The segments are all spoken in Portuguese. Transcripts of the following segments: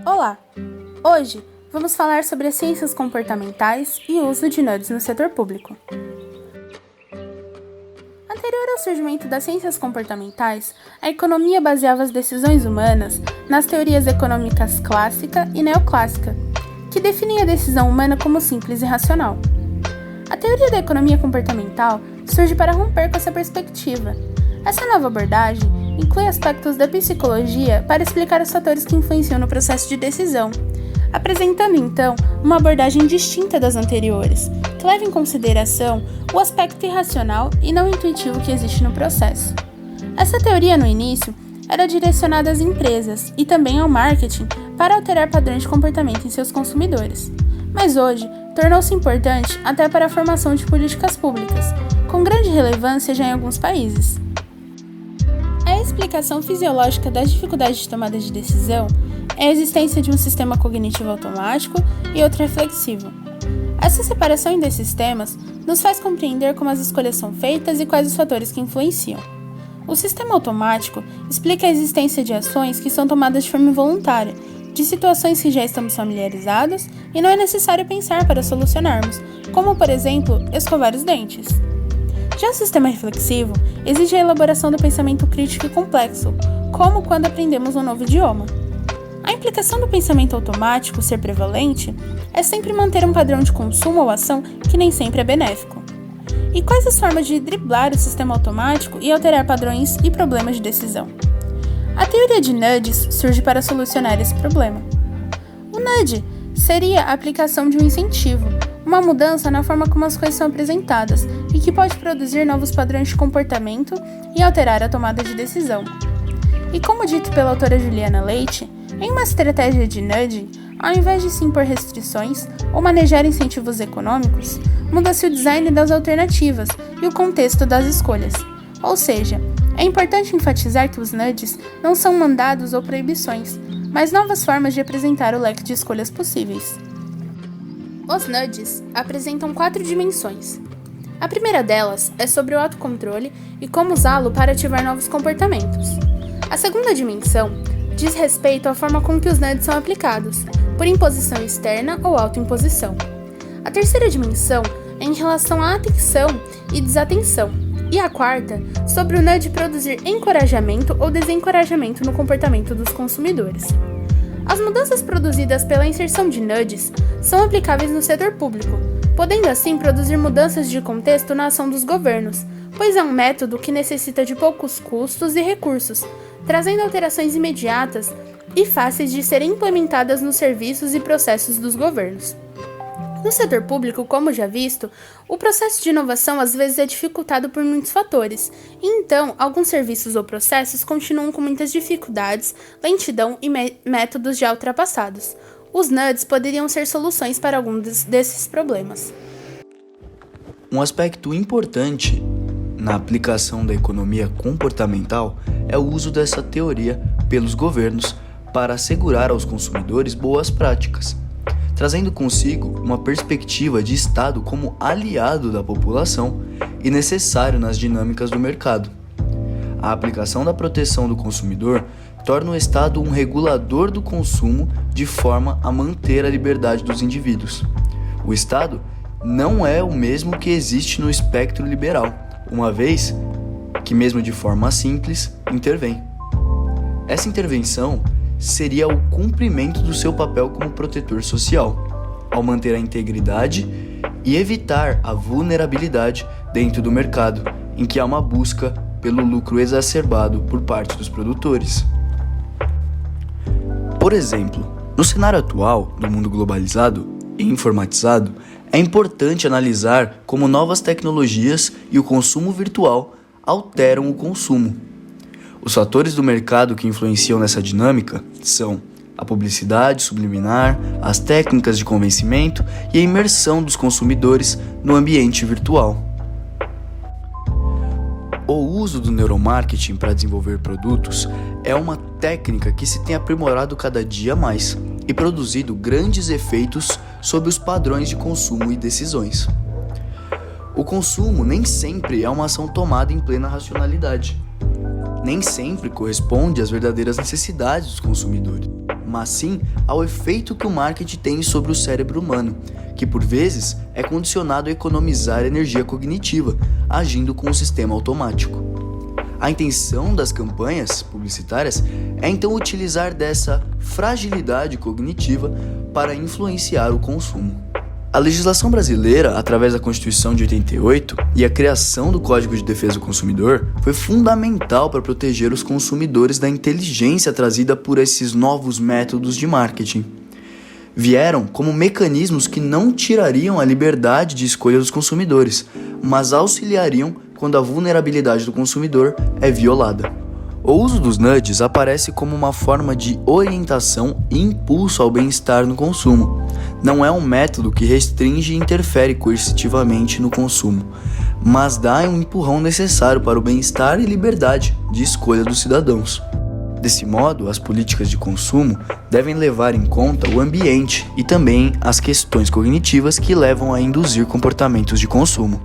Olá! Hoje vamos falar sobre as ciências comportamentais e o uso de NUDs no setor público. Anterior ao surgimento das ciências comportamentais, a economia baseava as decisões humanas nas teorias econômicas clássica e neoclássica, que definem a decisão humana como simples e racional. A teoria da economia comportamental surge para romper com essa perspectiva. Essa nova abordagem inclui aspectos da psicologia para explicar os fatores que influenciam no processo de decisão, apresentando então uma abordagem distinta das anteriores, que leva em consideração o aspecto irracional e não intuitivo que existe no processo. Essa teoria, no início, era direcionada às empresas e também ao marketing para alterar padrões de comportamento em seus consumidores, mas hoje tornou-se importante até para a formação de políticas públicas, com grande relevância já em alguns países. A explicação fisiológica das dificuldades de tomada de decisão é a existência de um sistema cognitivo automático e outro reflexivo. Essa separação desses sistemas nos faz compreender como as escolhas são feitas e quais os fatores que influenciam. O sistema automático explica a existência de ações que são tomadas de forma involuntária, de situações que já estamos familiarizados e não é necessário pensar para solucionarmos, como, por exemplo, escovar os dentes. Já o sistema reflexivo exige a elaboração do pensamento crítico e complexo, como quando aprendemos um novo idioma. A implicação do pensamento automático ser prevalente é sempre manter um padrão de consumo ou ação que nem sempre é benéfico. E quais as formas de driblar o sistema automático e alterar padrões e problemas de decisão? A teoria de nudges surge para solucionar esse problema. O nudge seria a aplicação de um incentivo, uma mudança na forma como as coisas são apresentadas e que pode produzir novos padrões de comportamento e alterar a tomada de decisão. E como dito pela autora Juliana Leite, em uma estratégia de nudging, ao invés de se impor restrições ou manejar incentivos econômicos, muda-se o design das alternativas e o contexto das escolhas. Ou seja, é importante enfatizar que os nudges não são mandados ou proibições, mas novas formas de apresentar o leque de escolhas possíveis. Os nudges apresentam 4 dimensões. A primeira delas é sobre o autocontrole e como usá-lo para ativar novos comportamentos. A segunda dimensão diz respeito à forma com que os nudges são aplicados, por imposição externa ou autoimposição. A terceira dimensão é em relação à atenção e desatenção. E a quarta, sobre o nudge produzir encorajamento ou desencorajamento no comportamento dos consumidores. As mudanças produzidas pela inserção de nudges são aplicáveis no setor público, podendo assim produzir mudanças de contexto na ação dos governos, pois é um método que necessita de poucos custos e recursos, trazendo alterações imediatas e fáceis de serem implementadas nos serviços e processos dos governos. No setor público, como já visto, o processo de inovação às vezes é dificultado por muitos fatores, e então alguns serviços ou processos continuam com muitas dificuldades, lentidão e métodos já ultrapassados. Os nudges poderiam ser soluções para alguns desses problemas. Um aspecto importante na aplicação da economia comportamental é o uso dessa teoria pelos governos para assegurar aos consumidores boas práticas, trazendo consigo uma perspectiva de Estado como aliado da população e necessário nas dinâmicas do mercado. A aplicação da proteção do consumidor torna o Estado um regulador do consumo de forma a manter a liberdade dos indivíduos. O Estado não é o mesmo que existe no espectro liberal, uma vez que, mesmo de forma simples, intervém. Essa intervenção seria o cumprimento do seu papel como protetor social, ao manter a integridade e evitar a vulnerabilidade dentro do mercado, em que há uma busca pelo lucro exacerbado por parte dos produtores. Por exemplo, no cenário atual do mundo globalizado e informatizado, é importante analisar como novas tecnologias e o consumo virtual alteram o consumo. Os fatores do mercado que influenciam nessa dinâmica são a publicidade subliminar, as técnicas de convencimento e a imersão dos consumidores no ambiente virtual. O uso do neuromarketing para desenvolver produtos é uma técnica que se tem aprimorado cada dia mais e produzido grandes efeitos sobre os padrões de consumo e decisões. O consumo nem sempre é uma ação tomada em plena racionalidade. Nem sempre corresponde às verdadeiras necessidades dos consumidores. mas sim ao efeito que o marketing tem sobre o cérebro humano, que por vezes é condicionado a economizar energia cognitiva, agindo com o sistema automático. A intenção das campanhas publicitárias é então utilizar dessa fragilidade cognitiva para influenciar o consumo. A legislação brasileira, através da Constituição de 88 e a criação do Código de Defesa do Consumidor, foi fundamental para proteger os consumidores da inteligência trazida por esses novos métodos de marketing. Vieram como mecanismos que não tirariam a liberdade de escolha dos consumidores, mas auxiliariam quando a vulnerabilidade do consumidor é violada. O uso dos nudges aparece como uma forma de orientação e impulso ao bem-estar no consumo. Não é um método que restringe e interfere coercitivamente no consumo, mas dá um empurrão necessário para o bem-estar e liberdade de escolha dos cidadãos. Desse modo, as políticas de consumo devem levar em conta o ambiente e também as questões cognitivas que levam a induzir comportamentos de consumo.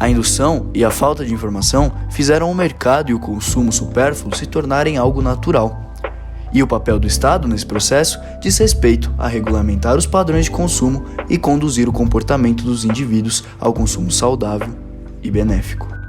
A indução e a falta de informação fizeram o mercado e o consumo supérfluo se tornarem algo natural. E o papel do Estado nesse processo diz respeito a regulamentar os padrões de consumo e conduzir o comportamento dos indivíduos ao consumo saudável e benéfico.